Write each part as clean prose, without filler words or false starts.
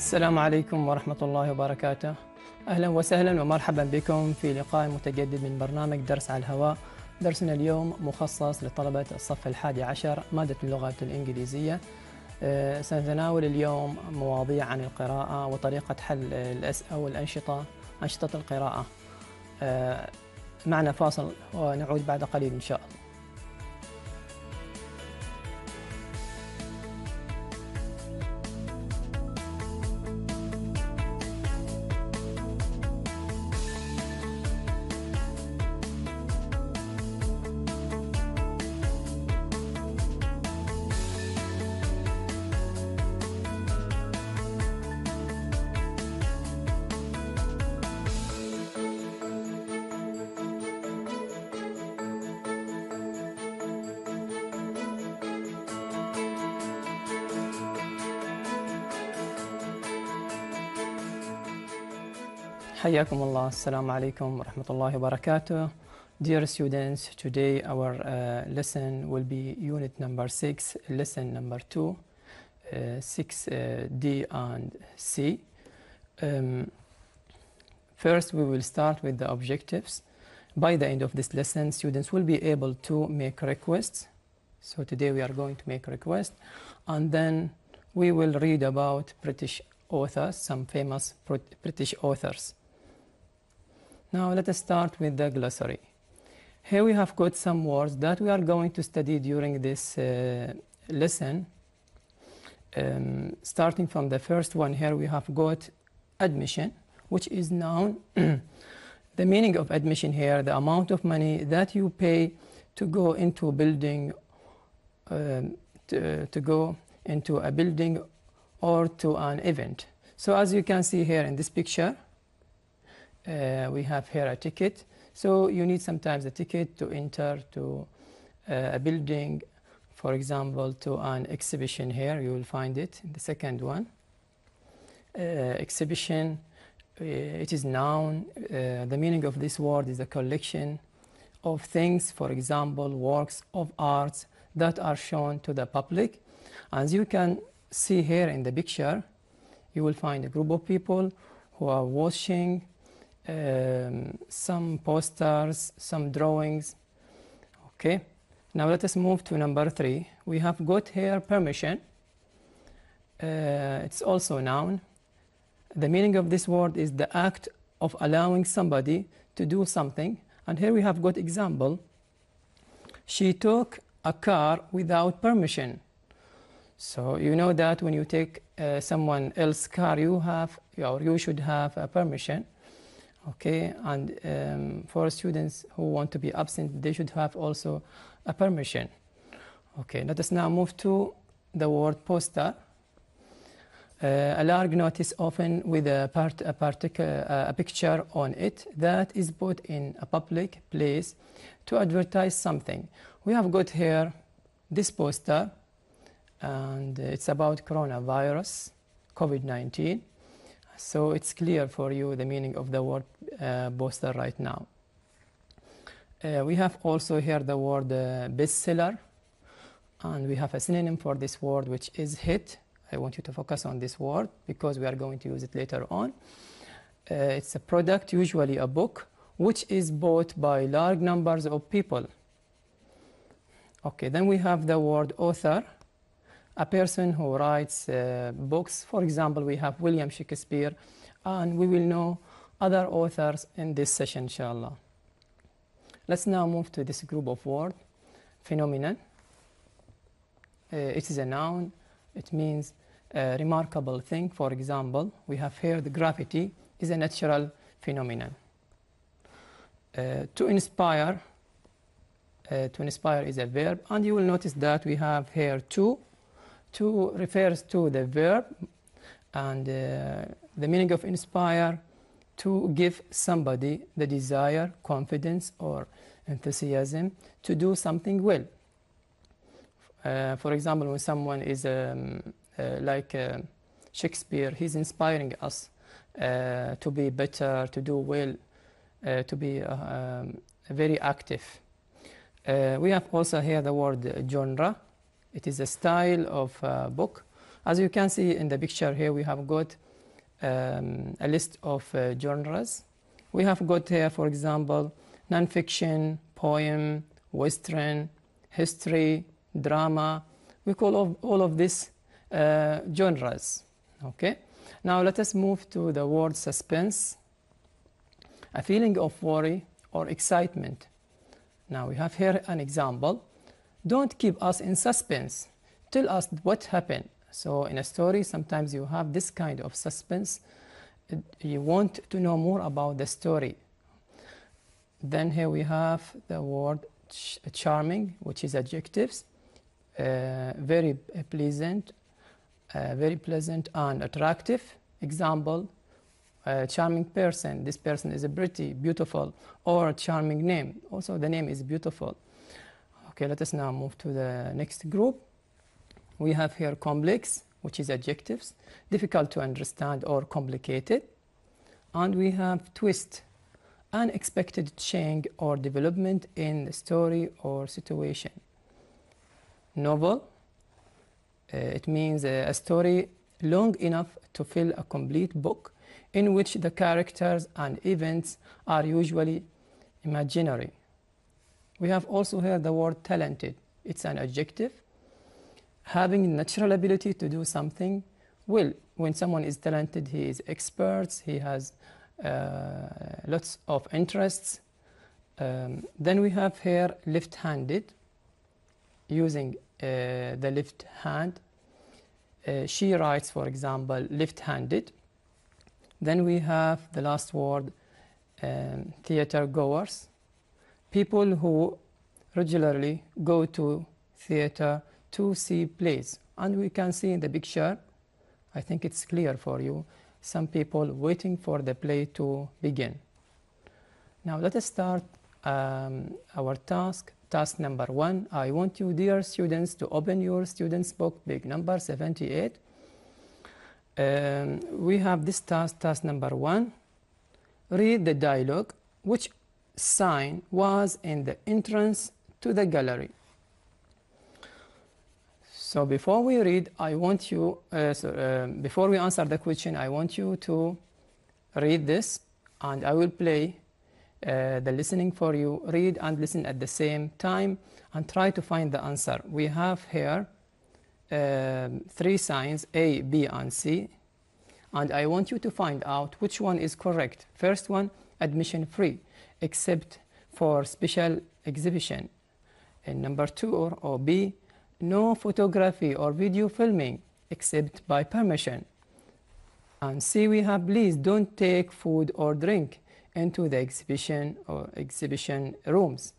السلام عليكم ورحمة الله وبركاته. أهلا وسهلا ومرحبا بكم في لقاء متجدد من برنامج درس على الهواء. درسنا اليوم مخصص لطلبة الصف الحادي عشر مادة اللغة الإنجليزية. سنتناول اليوم مواضيع عن القراءة وطريقة حل الأسئلة والأنشطة، أنشطة القراءة. معنا فاصل ونعود بعد قليل إن شاء الله. حياكم الله. السلام عليكم ورحمة الله وبركاته. Dear students, today our lesson will be unit number 6, lesson number 2, 6D and C. First, we will start with the objectives. By the end of this lesson, students will be able to make requests. So today we are going to make requests, and then we will read about British authors, some famous British authors. Now let us start with the glossary. Here we have got some words that we are going to study during this lesson. Starting from the first one, here we have got admission, which is noun. The meaning of admission here, the amount of money that you pay to go into a building, to go into a building or to an event. So as you can see here in this picture, we have here a ticket. So you need sometimes a ticket to enter to a building, for example, to an exhibition. Here you will find it in the second one. Exhibition, it is noun. The meaning of this word is a collection of things, for example, works of arts that are shown to the public. As you can see here in the picture, you will find a group of people who are watching some posters, some drawings. Okay, now let us move to number 3. We have got here permission. It's also a noun. The meaning of this word is the act of allowing somebody to do something. And here we have got example. She took a car without permission. So you know that when you take someone else's car, you should have a permission. Okay, and for students who want to be absent, they should have also a permission. Okay, let us now move to the word poster. A large notice, often with a picture on it, that is put in a public place to advertise something. We have got here this poster, and it's about coronavirus, COVID-19. So it's clear for you the meaning of the word poster right now. We have also here the word bestseller, and we have a synonym for this word, which is hit. I want you to focus on this word because we are going to use it later on. It's a product, usually a book, which is bought by large numbers of people. Okay, then we have the word author, a person who writes books. For example, we have William Shakespeare, and we will know other authors in this session, inshallah. Let's now move to this group of words. Phenomenon. It is a noun. It means a remarkable thing. For example, we have here the gravity is a natural phenomenon. To inspire. To inspire is a verb, and you will notice that we have here to. To refers to the verb, and the meaning of inspire, to give somebody the desire, confidence, or enthusiasm to do something well. For example, when someone is like Shakespeare, he's inspiring us to be better, to do well, to be very active. We have also here the word genre. It is a style of book. As you can see in the picture here, we have got a list of genres. We have got here, for example, non-fiction, poem, western, history, drama. We call all of these genres. Okay. Now let us move to the word suspense. A feeling of worry or excitement. Now we have here an example. Don't keep us in suspense. Tell us what happened. So in a story, sometimes you have this kind of suspense. You want to know more about the story. Then here we have the word charming, which is adjectives. Very pleasant and attractive. Example, a charming person. This person is pretty, beautiful, or a charming name. Also, the name is beautiful. Okay, let us now move to the next group. We have here complex, which is adjectives, difficult to understand or complicated. And we have twist, unexpected change or development in the story or situation. Novel, it means a story long enough to fill a complete book in which the characters and events are usually imaginary. We have also here the word talented. It's an adjective, having natural ability to do something well. When someone is talented, he is expert, he has lots of interests. Then we have here left-handed, using the left hand. She writes, for example, left-handed. Then we have the last word, theater goers, people who regularly go to theater to see plays. And we can see in the picture, I think it's clear for you, some people waiting for the play to begin. Now let us start our task. Task number 1, I want you, dear students, to open your student's book, page number 78. We have this task number 1. Read the dialogue. Which sign was in the entrance to the gallery? So before we read, I want you, before we answer the question, I want you to read this, and I will play the listening for you. Read and listen at the same time and try to find the answer. We have here 3 signs, A, B, and C, and I want you to find out which one is correct. First one, admission free, except for special exhibition. And number 2 or B, no photography or video filming except by permission. And C, we have please don't take food or drink into the exhibition or exhibition rooms.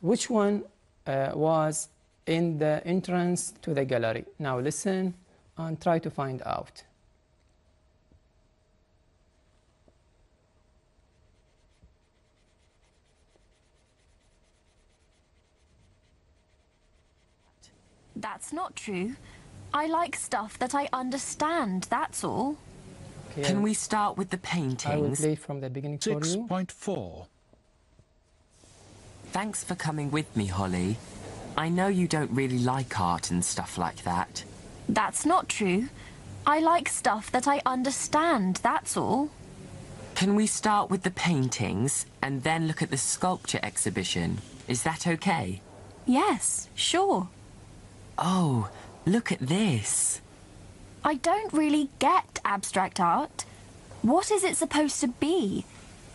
Which one was in the entrance to the gallery? Now listen and try to find out. That's not true. I like stuff that I understand, that's all. Okay, Can we start with the paintings? I will play from the beginning for you. 6.4. Thanks for coming with me, Holly. I know you don't really like art and stuff like that. That's not true. I like stuff that I understand, that's all. Can we start with the paintings and then look at the sculpture exhibition? Is that okay? Yes, sure. Oh, look at this. I don't really get abstract art. What is it supposed to be?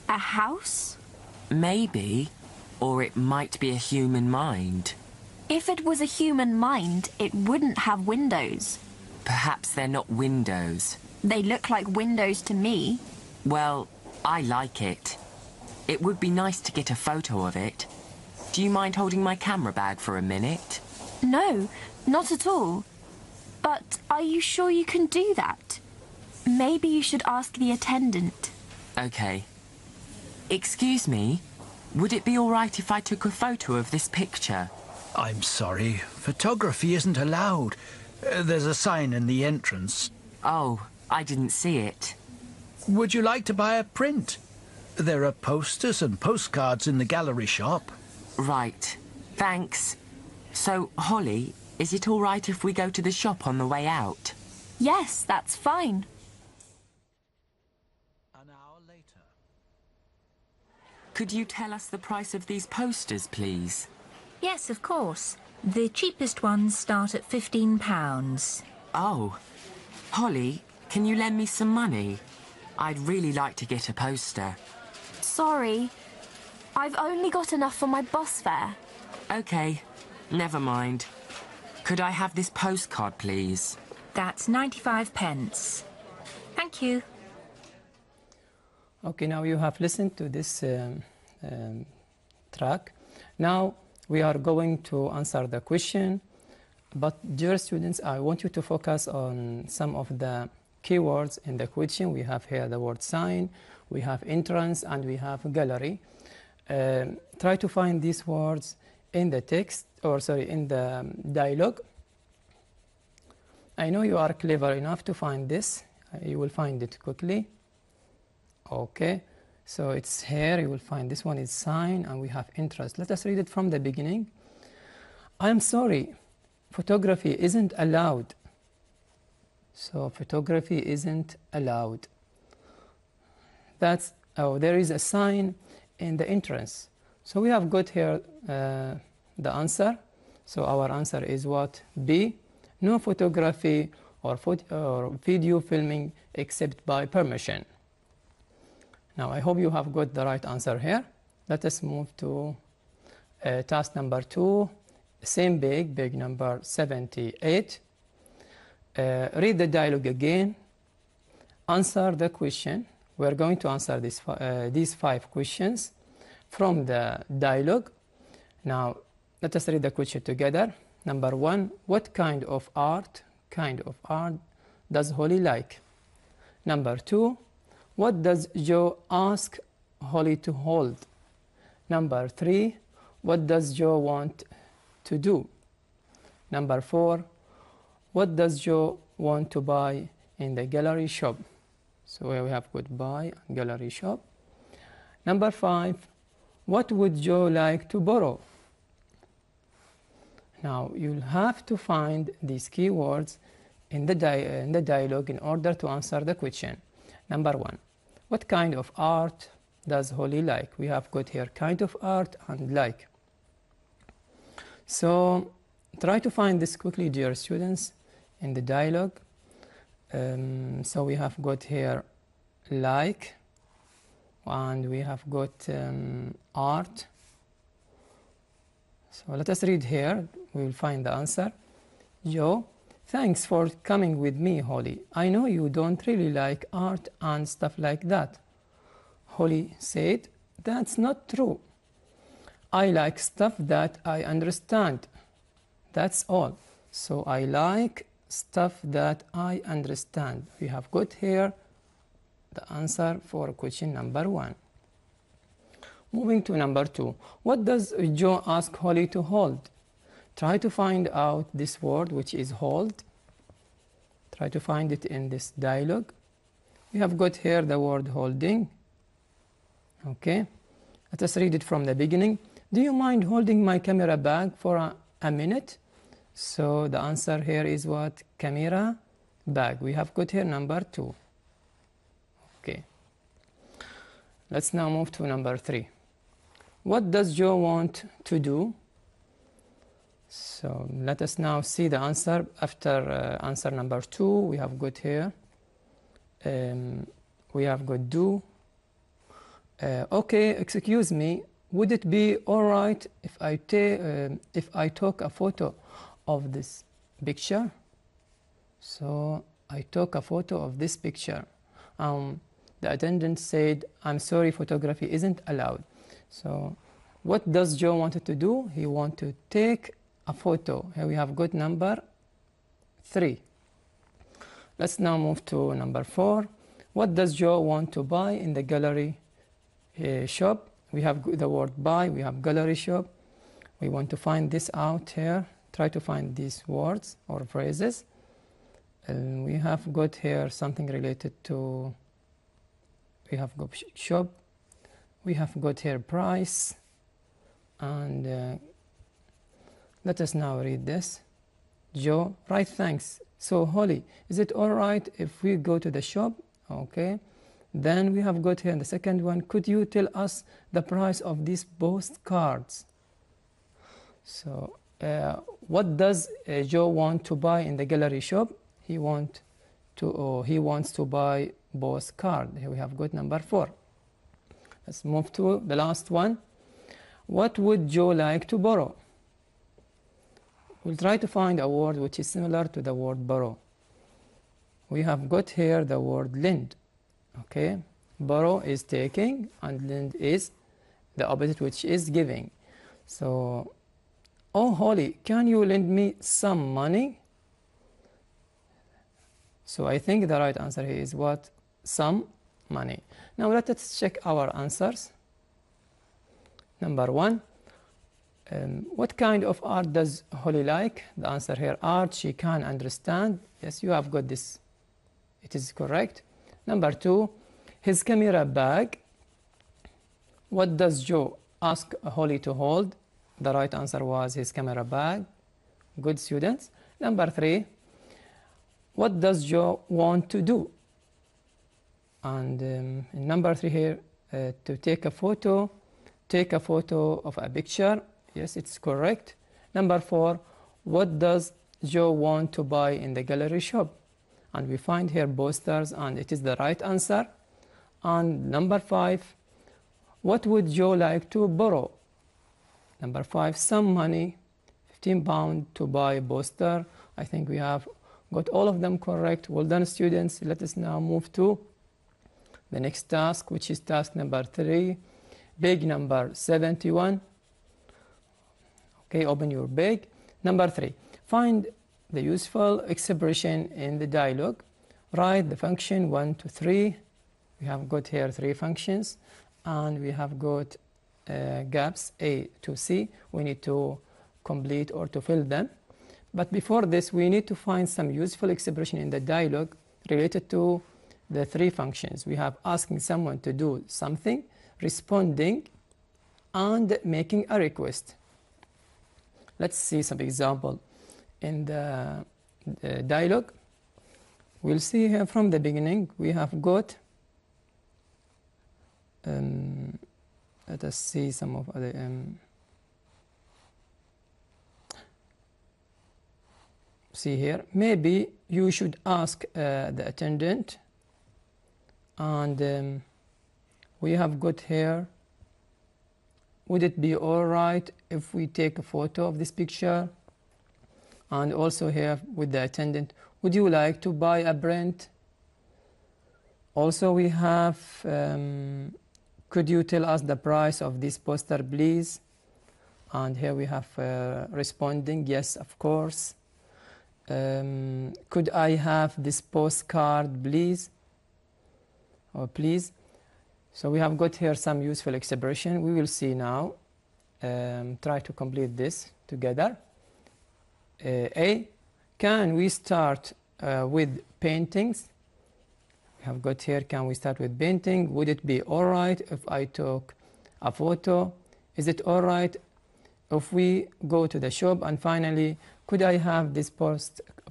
A house? Maybe. Or it might be a human mind. If it was a human mind, it wouldn't have windows. Perhaps they're not windows. They look like windows to me. Well, I like it. It would be nice to get a photo of it. Do you mind holding my camera bag for a minute? No, not at all. But are you sure you can do that? Maybe you should ask the attendant. Okay. Excuse me, would it be all right if I took a photo of this picture? I'm sorry, photography isn't allowed. There's a sign in the entrance. Oh, I didn't see it. Would you like to buy a print? There are posters and postcards in the gallery shop. Right. Thanks. So, Holly, is it all right if we go to the shop on the way out? Yes, that's fine. Could you tell us the price of these posters, please? Yes, of course. The cheapest ones start at £15. Oh. Holly, can you lend me some money? I'd really like to get a poster. Sorry, I've only got enough for my bus fare. OK, never mind. Could I have this postcard, please? That's 95p. Thank you. Okay, now you have listened to this track. Now we are going to answer the question. But dear students, I want you to focus on some of the keywords in the question. We have here the word sign, we have entrance, and we have gallery. Try to find these words in the text, or sorry, in the dialogue. I know you are clever enough to find this. You will find it quickly. Okay, so it's here. You will find this one is sign, and we have interest. Let us read it from the beginning. I'm sorry, photography isn't allowed. So photography isn't allowed. There is a sign in the entrance. So we have got here the answer. So our answer is what? B. No photography or video filming except by permission. Now I hope you have got the right answer here. Let us move to task number 2. Same page number 78. Read the dialogue again. Answer the question. We're going to answer these 5 questions from the dialogue. Now, let us read the question together. Number 1, what kind of art does Holly like? Number 2, what does Joe ask Holly to hold? Number 3, what does Joe want to do? Number 4, what does Joe want to buy in the gallery shop? So here we have got buy and gallery shop. Number 5, what would Joe like to borrow? Now you'll have to find these keywords in the dialogue in order to answer the question. Number 1, what kind of art does Holly like? We have got here kind of art and like. So try to find this quickly, dear students, in the dialogue. So we have got here like, and we have got art. So let us read here. We will find the answer. Joe, thanks for coming with me, Holly. I know you don't really like art and stuff like that. Holly said, that's not true. I like stuff that I understand. That's all. So I like stuff that I understand. We have got here the answer for question number 1. Moving to number 2. What does Joe ask Holly to hold? Try to find out this word, which is hold. Try to find it in this dialogue. We have got here the word holding. Okay. Let us read it from the beginning. Do you mind holding my camera bag for a minute? So the answer here is what? Camera bag. We have got here number 2. Okay. Let's now move to number 3. What does Joe want to do? So let us now see the answer. After answer number 2, we have got here. We have got do. Okay, excuse me. Would it be all right if I took a photo of this picture? So I took a photo of this picture. The attendant said, I'm sorry, photography isn't allowed. So what does Joe wanted to do? He wanted to take a photo. Here we have got number 3. Let's now move to number 4. What does Joe want to buy in the gallery shop? We have the word buy, we have gallery shop. We want to find this out here. Try to find these words or phrases. And we have got here something related to, we have got shop. We have got here price. And let us now read this. Joe, right, thanks. So Holly, is it all right if we go to the shop? Okay. Then we have got here in the second one, could you tell us the price of these postcards? So what does Joe want to buy in the gallery shop? He wants to buy postcard. Here we have got number 4. Let's move to the last one. What would Joe like to borrow? We'll try to find a word which is similar to the word borrow. We have got here the word lend. Okay, borrow is taking and lend is the opposite, which is giving. So, oh Holly, can you lend me some money? So I think the right answer here is what? Some money. Now let us check our answers. Number 1, what kind of art does Holly like? The answer here, art she can understand. Yes, you have got this. It is correct. Number 2, his camera bag. What does Joe ask Holly to hold? The right answer was his camera bag. Good students. Number 3, what does Joe want to do? And in number 3 here, to take a photo. Take a photo of a picture. Yes, it's correct. Number 4, what does Joe want to buy in the gallery shop? And we find here posters, and it is the right answer. And number 5, what would Joe like to borrow? Number 5, some money, £15 to buy a poster. I think we have got all of them correct. Well done, students. Let us now move to the next task, which is task number 3. Page number 71. Okay, open your page. Number 3, find the useful expression in the dialogue. Write the function 1 to 3. We have got here 3 functions, and we have got gaps A to C. We need to complete or to fill them. But before this, we need to find some useful expression in the dialogue related to the 3 functions. We have asking someone to do something, responding, and making a request. Let's see some example in the dialogue. We'll see here from the beginning. We have got let us see some of other see here, maybe you should ask the attendant. And we have got here, would it be all right if we take a photo of this picture? And also here with the attendant, would you like to buy a print? Also we have, could you tell us the price of this poster, please? And here we have responding, yes, of course. Could I have this postcard, please? Or please. So we have got here some useful expression. We will see now. Try to complete this together. A, can we start with paintings? We have got here, can we start with painting? Would it be all right if I took a photo? Is it all right if we go to the shop? And finally, could I have this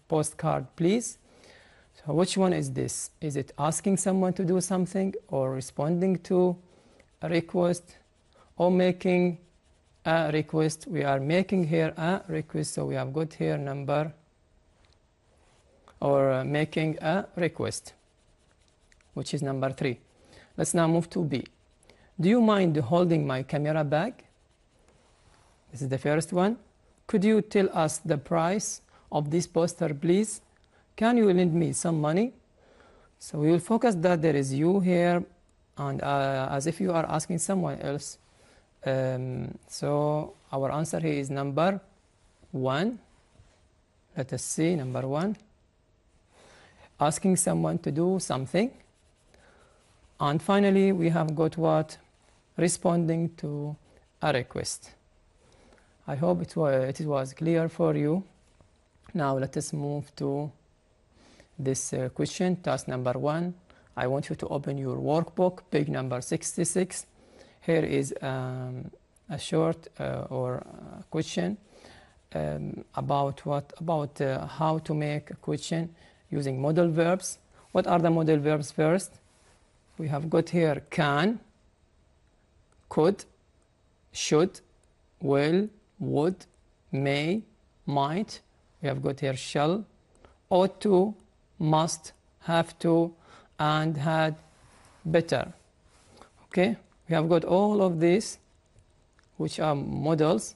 postcard, please? So which one is this? Is it asking someone to do something, or responding to a request, or making a request? We are making here a request, so we have got here number, or making a request, which is number 3. Let's now move to B. Do you mind holding my camera bag? This is the first one. Could you tell us the price of this poster, please? Can you lend me some money? So we will focus that there is you here, and as if you are asking someone else. So our answer here is number 1. Let us see, number 1. Asking someone to do something. And finally, we have got what? Responding to a request. I hope it was clear for you. Now let us move to this question, task number 1. I want you to open your workbook, page number 66. Here is a short question about how to make a question using modal verbs. What are the modal verbs first? We have got here can, could, should, will, would, may, might. We have got here shall, ought to, must, have to, and had better. Okay, we have got all of these, which are models,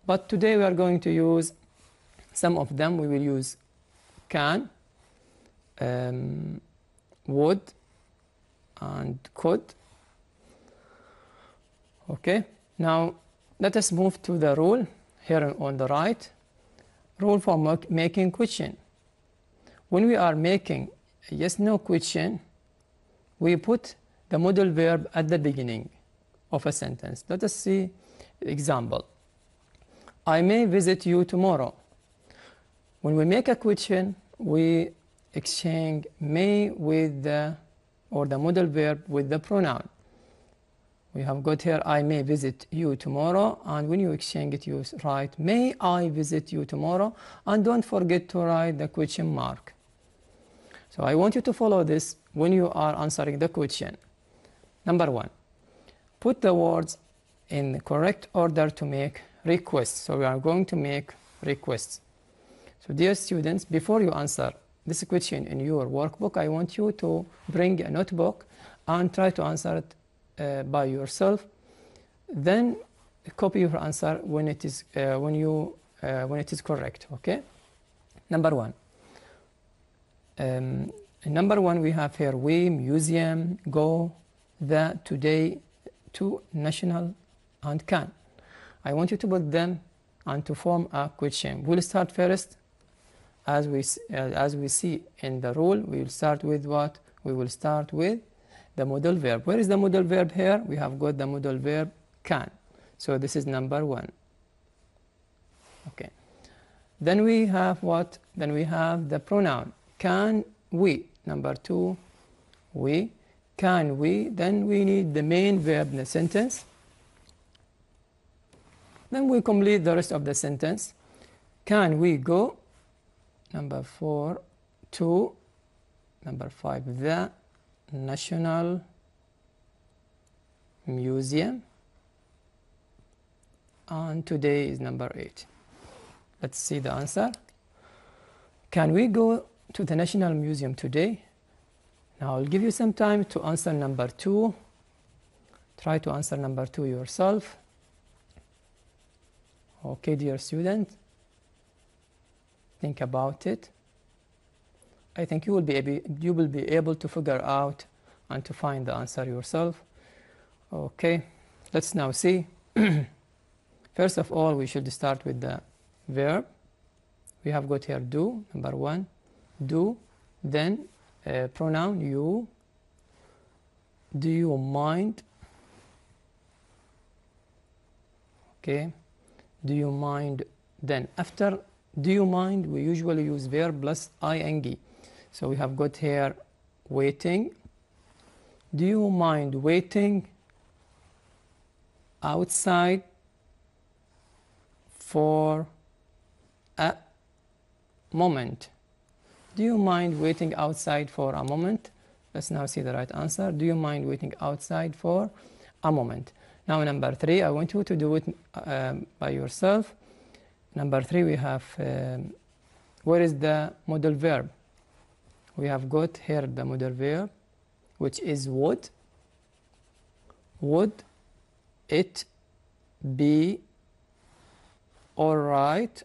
but today we are going to use some of them. We will use can, would, and could. Okay, now let us move to the rule here on the right. Rule for making question. When we are making a yes-no question, we put the modal verb at the beginning of a sentence. Let us see the example. I may visit you tomorrow. When we make a question, we exchange may with the modal verb with the pronoun. We have got here, I may visit you tomorrow, and when you exchange it, you write, may I visit you tomorrow, and don't forget to write the question mark. So I want you to follow this when you are answering the question. Number one, put the words in the correct order to make requests. So we are going to make requests. So dear students, before you answer this question in your workbook, I want you to bring a notebook and try to answer it by yourself. Then copy your answer when it is correct. Okay. Number one. Number one, we have here we, museum, go, the, today, to, national, and can. I want you to put them and to form a question. We'll start first, as we see in the rule. We will start with what? We will start with the modal verb. Where is the modal verb here? We have got the modal verb can. So this is number one. Okay. Then we have what? Then we have the pronoun. Can we? Number two, we. Can we? Then we need the main verb in the sentence. Then we complete the rest of the sentence. Can we go? Number four, to. Number five, the National Museum. And today is number 8. Let's see the answer. Can we go to the National Museum today? Now I'll give you some time to answer number 2. Try to answer number 2 yourself. Okay, dear student, think about it. I think you will be able to figure out and to find the answer yourself. Okay, let's now see. First of all, we should start with the verb. We have got here do, number 1, do. Then pronoun you. Do you mind? Okay, do you mind? Then after do you mind, we usually use verb plus ing. So we have got here waiting. Do you mind waiting outside for a moment? Do you mind waiting outside for a moment? Let's now see the right answer. Do you mind waiting outside for a moment? Now number 3, I want you to do it by yourself. Number 3, we have where is the modal verb? We have got here the modal verb, which is would. Would it be all right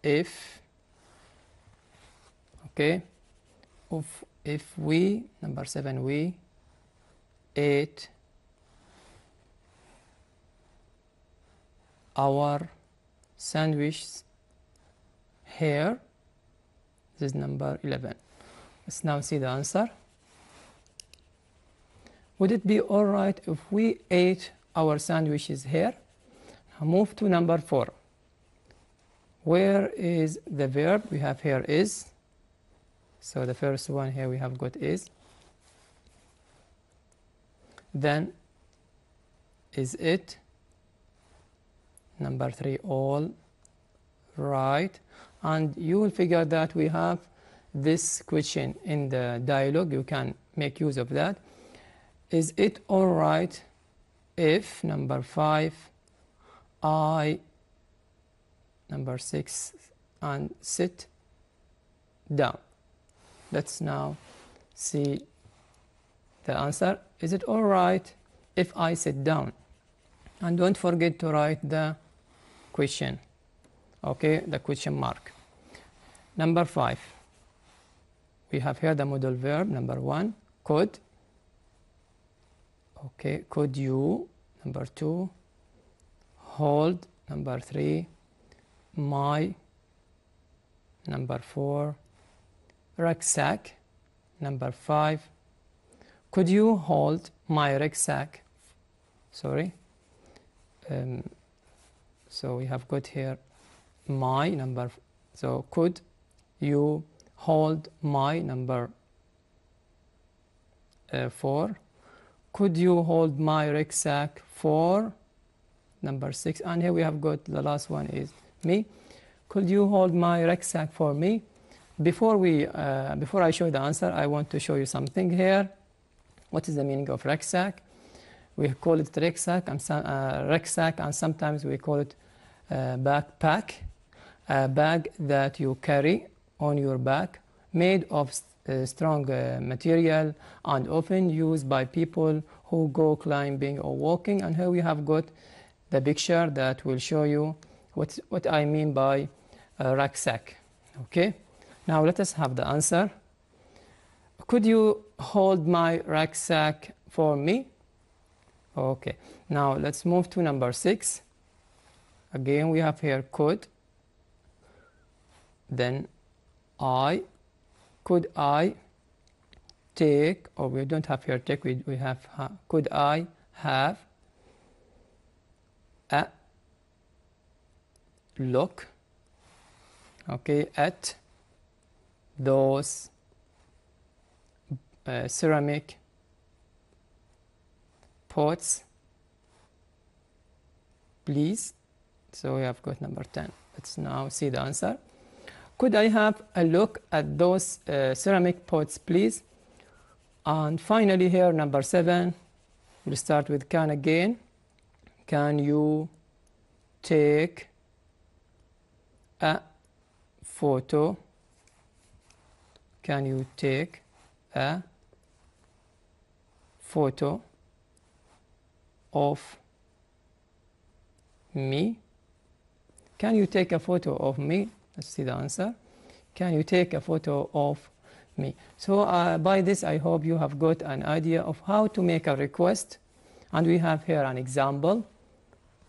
if, okay, if we, number 7, we ate our sandwiches here? This is number 11. Let's now see the answer. Would it be all right if we ate our sandwiches here? Now move to number 4. Where is the verb? We have here is. So the first one here we have got is. Then is it. Number 3, all right. And you will figure that we have this question in the dialogue, you can make use of that. Is it all right if, number 5, I, number 6, and sit down? Let's now see the answer. Is it all right if I sit down? And don't forget to write the question, okay, the question mark. Number 5, we have here the modal verb. Number 1, could. Okay, could you? Number 2, hold. Number 3, my. Number 4, rucksack. Number 5, could you hold my rucksack? Sorry. So we have got here my number. So could you hold my number 4? Could you hold my rucksack for number 6? And here we have got the last one is me. Could you hold my rucksack for me? Before I show the answer, I want to show you something here. What is the meaning of rucksack? We call it rucksack and sometimes we call it backpack, a bag that you carry on your back, made of strong material and often used by people who go climbing or walking. And here we have got the picture that will show you what I mean by rucksack. Okay, now let us have the answer. Could you hold my rucksack for me? Okay, now let's move to number 6. Again, we have here could, then I. Could I take, or we don't have here take, we have could I have a look, okay, at those ceramic pots, please? So we have got number 10. Let's now see the answer. Could I have a look at those ceramic pots, please? And finally here, number 7, we'll start with can again. Can you take a photo? Can you take a photo of me? Can you take a photo of me? Let's see the answer. Can you take a photo of me? So by this, I hope you have got an idea of how to make a request. And we have here an example.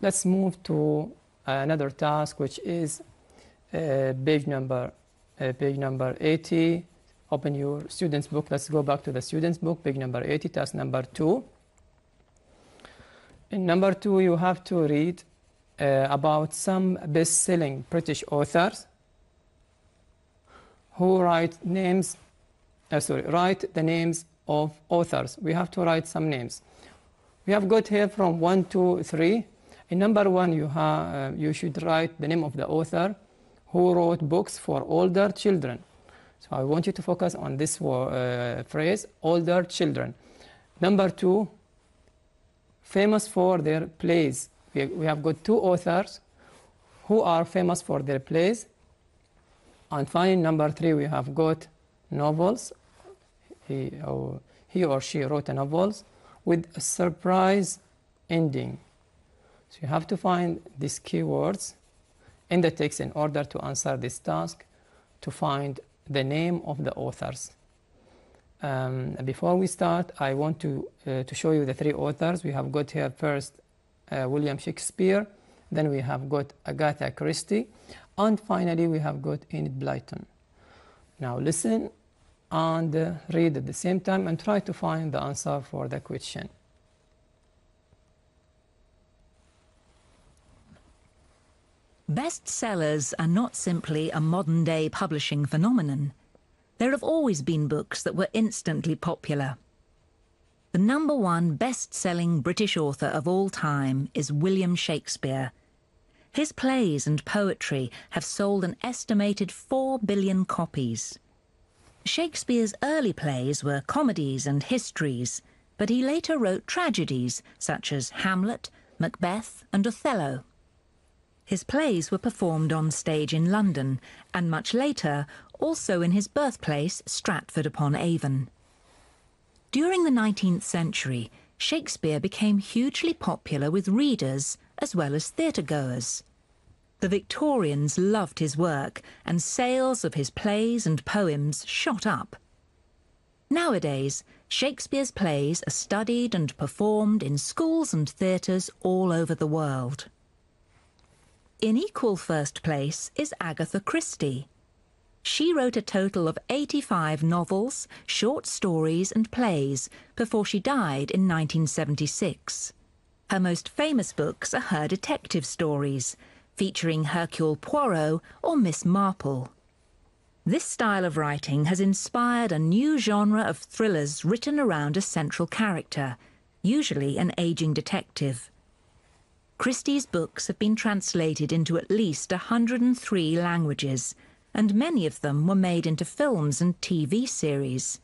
Let's move to another task, which is page number 80. Open your student's book. Let's go back to the student's book, page number 80, task number 2. In number 2, you have to read about some best-selling British authors who write the names of authors. We have to write some names. We have got here from 1 to 3. In number 1, you should write the name of the author who wrote books for older children. So I want you to focus on this phrase, older children. Number 2, famous for their plays. We have got 2 authors who are famous for their plays. And finally, number 3, we have got novels. He or she wrote a novels with a surprise ending. So you have to find these keywords in the text in order to answer this task, to find the name of the authors. Before we start, I want to show you the 3 authors. We have got here first William Shakespeare, then we have got Agatha Christie, and finally we have got Enid Blyton. Now listen and read at the same time and try to find the answer for the question. Bestsellers are not simply a modern-day publishing phenomenon. There have always been books that were instantly popular. The #1 best-selling British author of all time is William Shakespeare. His plays and poetry have sold an estimated 4 billion copies. Shakespeare's early plays were comedies and histories, but he later wrote tragedies such as Hamlet, Macbeth and Othello. His plays were performed on stage in London and much later also in his birthplace, Stratford-upon-Avon. During the 19th century, Shakespeare became hugely popular with readers as well as theatre-goers. The Victorians loved his work, and sales of his plays and poems shot up. Nowadays, Shakespeare's plays are studied and performed in schools and theatres all over the world. In equal first place is Agatha Christie. She wrote a total of 85 novels, short stories and plays before she died in 1976. Her most famous books are her detective stories, featuring Hercule Poirot or Miss Marple. This style of writing has inspired a new genre of thrillers written around a central character, usually an aging detective. Christie's books have been translated into at least 103 languages, and many of them were made into films and TV series.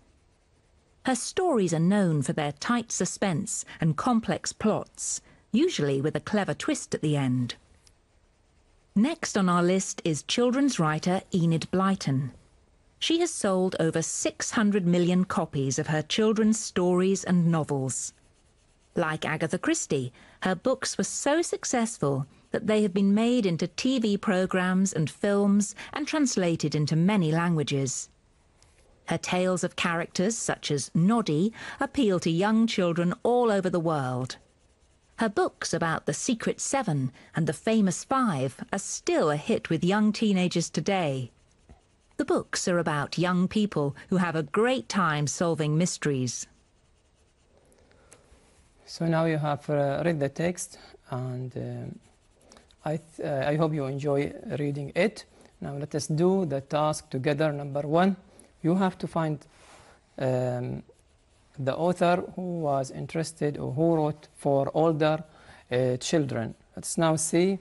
Her stories are known for their tight suspense and complex plots, usually with a clever twist at the end. Next on our list is children's writer Enid Blyton. She has sold over 600 million copies of her children's stories and novels. Like Agatha Christie, her books were so successful that they have been made into TV programs and films and translated into many languages. Her tales of characters such as Noddy appeal to young children all over the world. Her books about the Secret Seven and the Famous Five are still a hit with young teenagers today. The books are about young people who have a great time solving mysteries. So now you have read the text, and I hope you enjoy reading it. Now let us do the task together. Number one, you have to find the author who was interested or who wrote for older children. Let's now see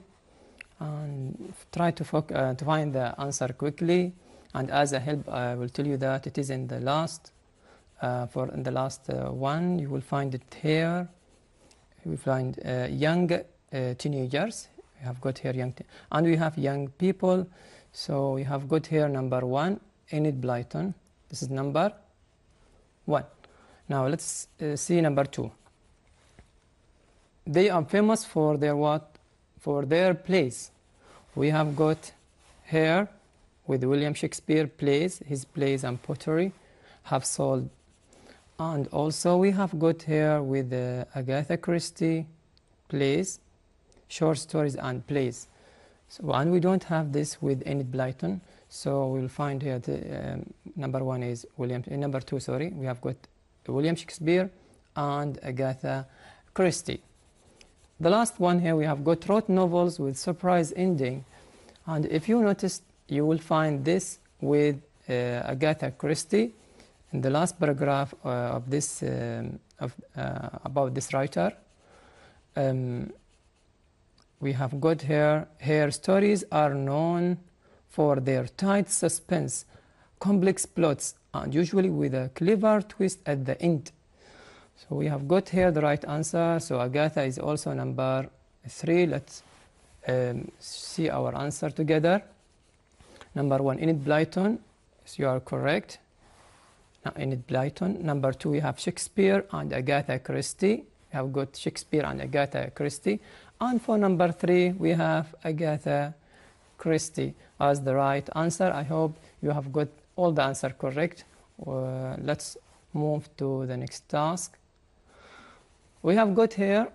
and try to find the answer quickly. And as a help, I will tell you that it is in the last one. You will find it here. You will find young teenagers. We have got here and we have young people. So we have got here number one, Enid Blyton. This is number one. Now let's see number two. They are famous for their what? For their plays. We have got here with William Shakespeare plays. His plays and poetry have sold. And also we have got here with Agatha Christie plays, short stories and plays. So, and we don't have this with Enid Blyton. So we'll find here the number one is number two, sorry. We have got William Shakespeare and Agatha Christie. The last one here we have got wrote novels with surprise ending. And if you notice, you will find this with Agatha Christie in the last paragraph of this about this writer. We have got here, her stories are known for their tight suspense, complex plots, and usually with a clever twist at the end. So we have got here the right answer. So Agatha is also number three. Let's see our answer together. Number one, Enid Blyton. So you are correct. Now, Enid Blyton. Number two, we have Shakespeare and Agatha Christie. We have got Shakespeare and Agatha Christie. And for number three, we have Agatha Christie as the right answer. I hope you have got all the answer correct. Let's move to the next task. We have got here,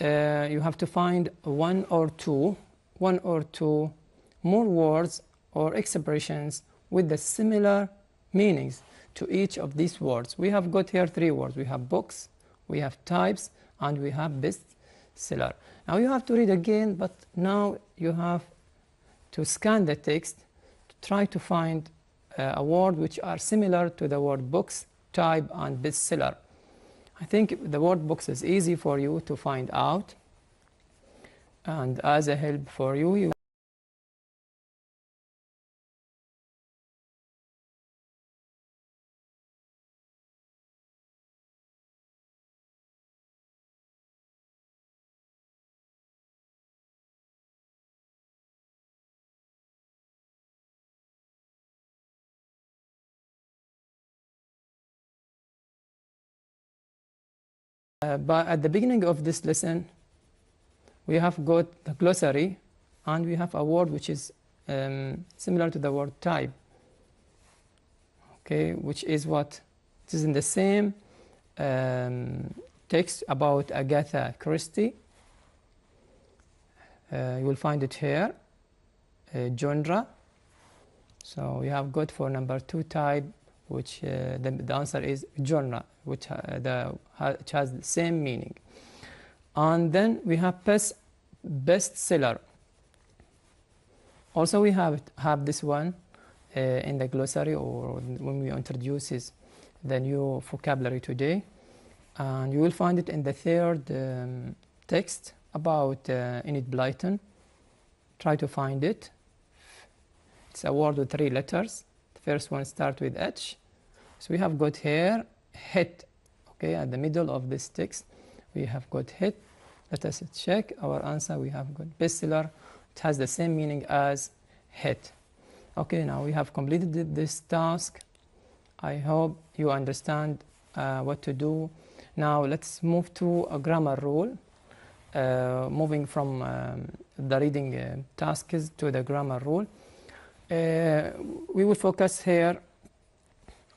you have to find one or two more words or expressions with the similar meanings to each of these words. We have got here three words. We have books, we have types, and we have bestseller. Now you have to read again, but now you have to scan the text to try to find a word which are similar to the word books, type, and bestseller. I think the word books is easy for you to find out, and as a help for you, you But at the beginning of this lesson, we have got the glossary, and we have a word which is similar to the word type. Okay, which is what? It is in the same text about Agatha Christie. You will find it here, genre. So we have got for number 2 type, which the answer is genre, which has the same meaning. And then we have bestseller. Also we have this one in the glossary, or when we introduce the new vocabulary today. And you will find it in the 3rd text about Enid Blyton. Try to find it. It's a word with 3 letters. The first one starts with H. So we have got here hit. Okay, at the middle of this text we have got hit. Let us check our answer. We have got bestseller. It has the same meaning as hit. Okay, now we have completed this task. I hope you understand what to do. Now let's move to a grammar rule. Moving from the reading tasks to the grammar rule. We will focus here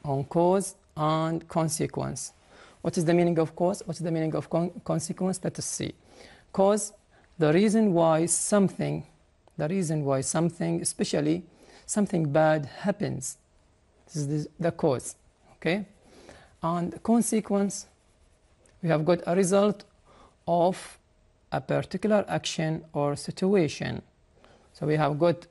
on cause and consequence. What is the meaning of cause? What is the meaning of consequence? Let us see. Cause, the reason why something, especially something bad happens. This is the cause. Okay? And consequence, we have got a result of a particular action or situation. So we have got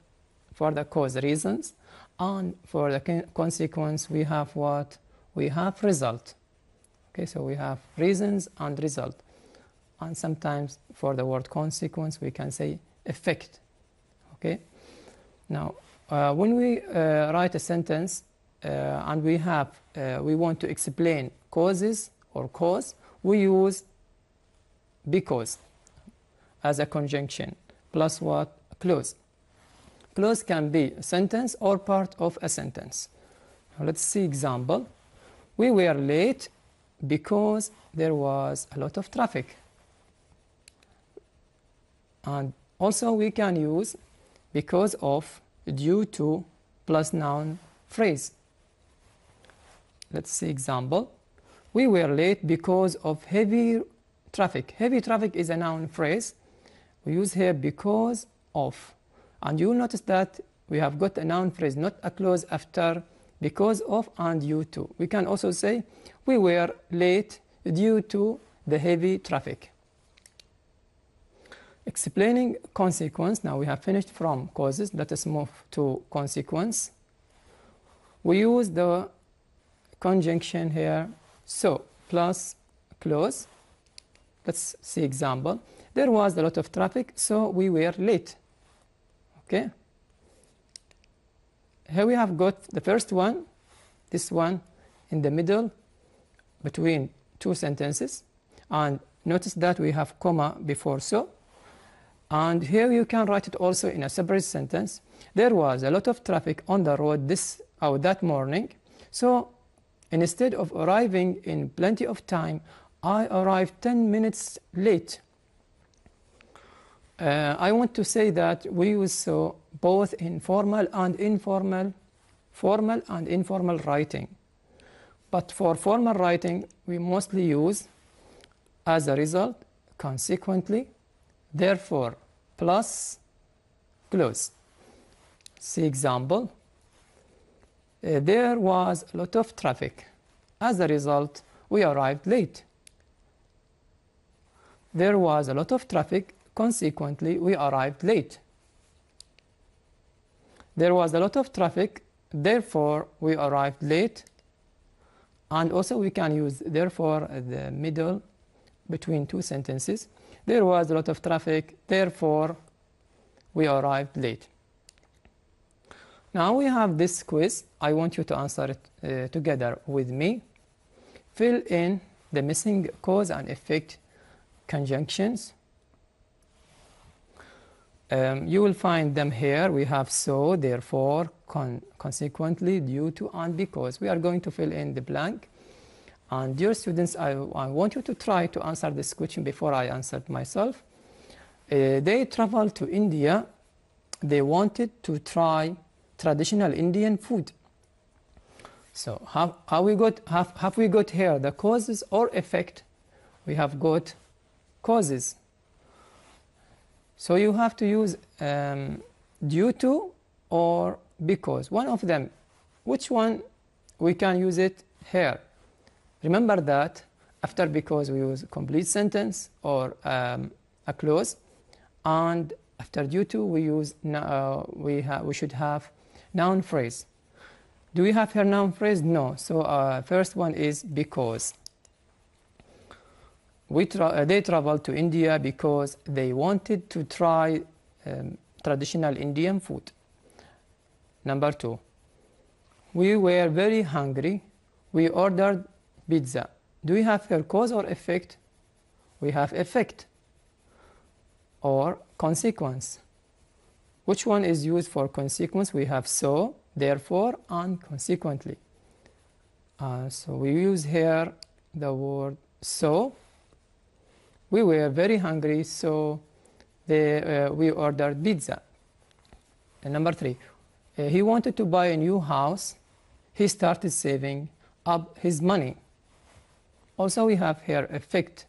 for the cause reasons, and for the consequence we have what? We have result. Okay, so we have reasons and result. And sometimes for the word consequence we can say effect. Okay. Now when we write a sentence and we want to explain causes or cause, we use because as a conjunction plus what? Clause. Clause can be a sentence or part of a sentence. Now let's see example. We were late because there was a lot of traffic. And also we can use because of, due to, plus noun phrase. Let's see example. We were late because of heavy traffic. Heavy traffic is a noun phrase. We use here because of. And you will notice that we have got a noun phrase, not a clause after because of and due to. We can also say we were late due to the heavy traffic. Explaining consequence. Now we have finished from causes. Let us move to consequence. We use the conjunction here, so plus clause. Let's see example. There was a lot of traffic, so we were late. Okay. Here we have got the first one, this one in the middle between 2 sentences, and notice that we have comma before so. And here you can write it also in a separate sentence. There was a lot of traffic on the road that morning, so instead of arriving in plenty of time, I arrived 10 minutes late. I want to say that we use so both in formal and informal writing. But for formal writing, we mostly use as a result, consequently, therefore, plus clause. See example. There was a lot of traffic. As a result, we arrived late. There was a lot of traffic. Consequently, we arrived late. There was a lot of traffic. Therefore, we arrived late. And also we can use therefore at the middle between 2 sentences. There was a lot of traffic. Therefore, we arrived late. Now we have this quiz. I want you to answer it together with me. Fill in the missing cause and effect conjunctions. You will find them here. We have so, therefore, consequently, due to, and because. We are going to fill in the blank. And dear students, I want you to try to answer this question before I answered myself. They traveled to India. They wanted to try traditional Indian food. So have we got here the causes or effect? We have got causes. So you have to use due to or because. One of them. Which one we can use it here? Remember that after because we use a complete sentence or a clause, and after due to we use we should have noun phrase. Do we have here noun phrase? No. So first one is because. They traveled to India because they wanted to try traditional Indian food. Number 2. We were very hungry. We ordered pizza. Do we have here cause or effect? We have effect or consequence. Which one is used for consequence? We have so, therefore, and consequently. So we use here the word so. We were very hungry, so we ordered pizza. And number 3, he wanted to buy a new house. He started saving up his money. Also, we have here effect.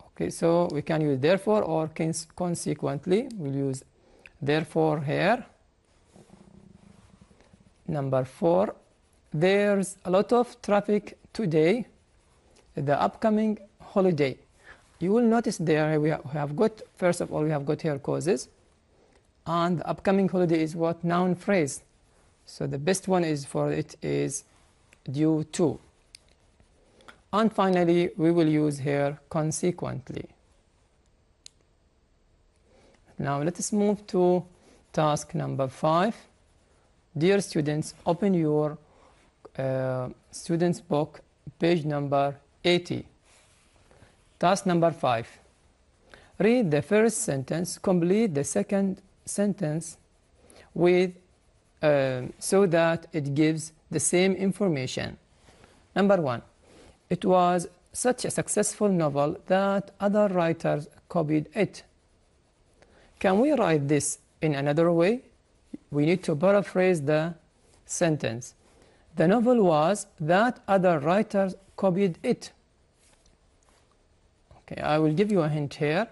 Okay, so we can use therefore or consequently. We'll use therefore here. Number 4, there's a lot of traffic today. The upcoming holiday. You will notice there we have got, first of all, we have got here causes. And the upcoming holiday is what? Noun phrase. So the best one is for it is due to. And finally, we will use here consequently. Now let us move to task number 5. Dear students, open your student's book, page number 80. Task number 5. Read the first sentence, complete the second sentence with so that it gives the same information. Number 1. It was such a successful novel that other writers copied it. Can we write this in another way? We need to paraphrase the sentence. The novel was that other writers copied it. Okay, I will give you a hint here.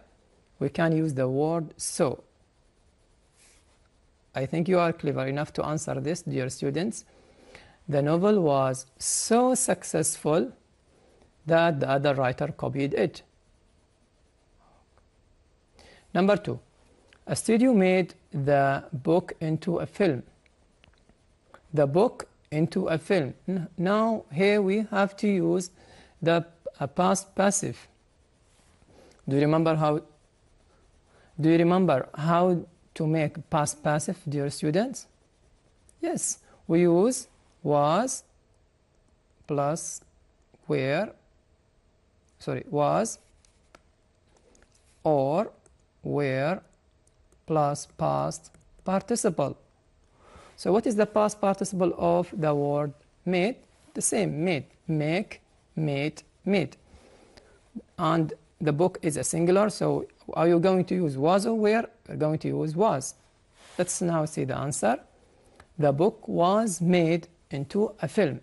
We can use the word so. I think you are clever enough to answer this, dear students. The novel was so successful that the other writer copied it. Number 2. A studio made the book into a film. The book into a film. Now here we have to use the past passive. Do you remember how to make past passive, dear students? Yes, we use was plus was or were plus past participle. So what is the past participle of the word made? The same, made, make, made, made. And the book is a singular, so are you going to use was or were? We're going to use was. Let's now see the answer. The book was made into a film.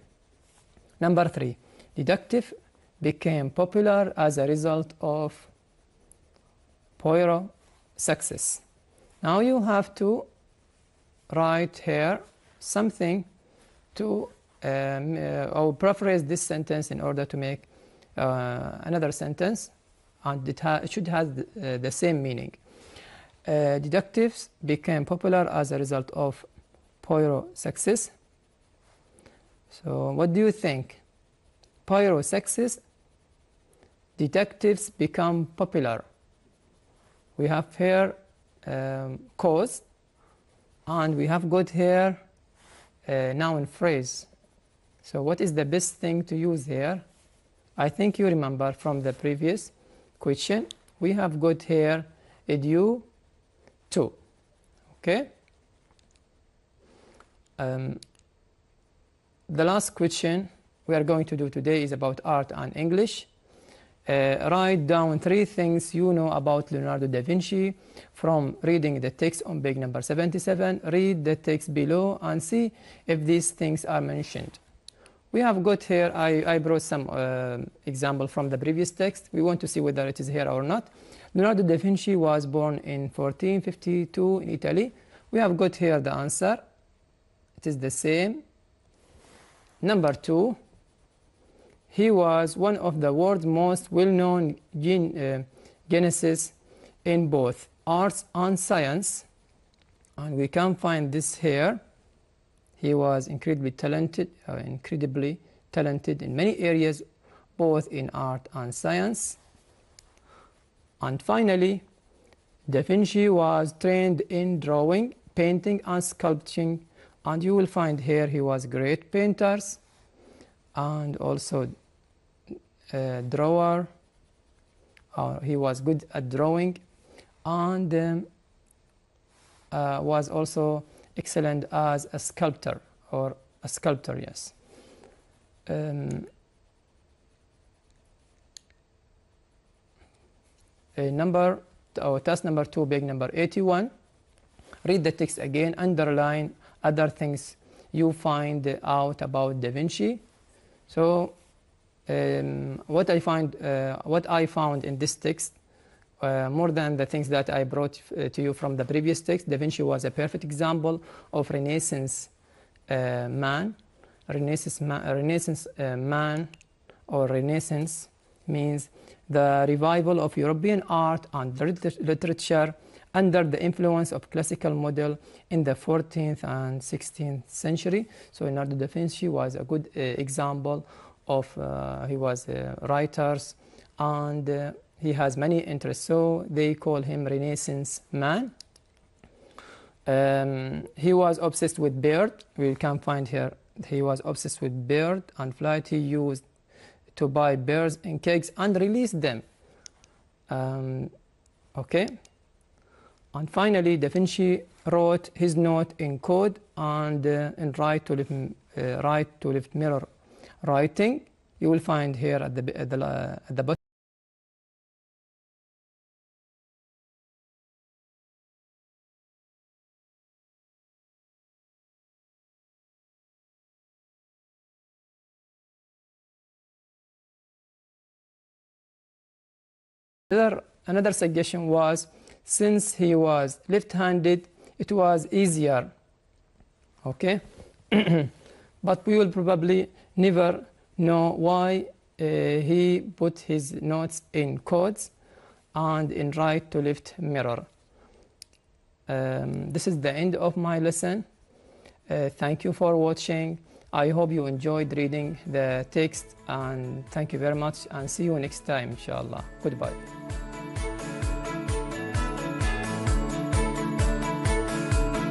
Number 3. Detective became popular as a result of Poirot success. Now you have to write here something to or paraphrase this sentence in order to make another sentence, and it should have the same meaning. Detectives became popular as a result of Poirot success. So what do you think? Poirot success, detectives become popular. We have here cause, and we have got here noun phrase. So what is the best thing to use here? I think you remember from the previous question, we have got here a due to. Okay? The last question we are going to do today is about art and English. Write down 3 things you know about Leonardo da Vinci from reading the text on page number 77. Read the text below and see if these things are mentioned. We have got here, I brought some example from the previous text. We want to see whether it is here or not. Leonardo da Vinci was born in 1452 in Italy. We have got here the answer. It is the same. Number 2, he was one of the world's most well-known geniuses in both arts and science. And we can find this here. He was incredibly talented in many areas, both in art and science. And finally, Da Vinci was trained in drawing, painting, and sculpting. And you will find here he was a great painter and also drawer. He was good at drawing and was also excellent as a sculptor or a sculptor, yes. Task number 2, page number 81. Read the text again, underline other things you find out about Da Vinci. So what I found in this text, more than the things that I brought to you from the previous text, Da Vinci was a perfect example of Renaissance man. Renaissance man or Renaissance means the revival of European art and literature under the influence of classical model in the 14th and 16th century. So Leonardo da Vinci was a good example of, he was writers and he has many interests, so they call him Renaissance man. He was obsessed with bird. We can find here he was obsessed with bird and flight. He used to buy birds in cages and release them. Okay. And finally, Da Vinci wrote his note in code and in right to left mirror writing. You will find here at the bottom. Another suggestion was, since he was left-handed, it was easier. Okay, but we will probably never know why he put his notes in codes and in right to left mirror. This is the end of my lesson. Thank you for watching. I hope you enjoyed reading the text, and thank you very much, and see you next time, inshallah. Goodbye.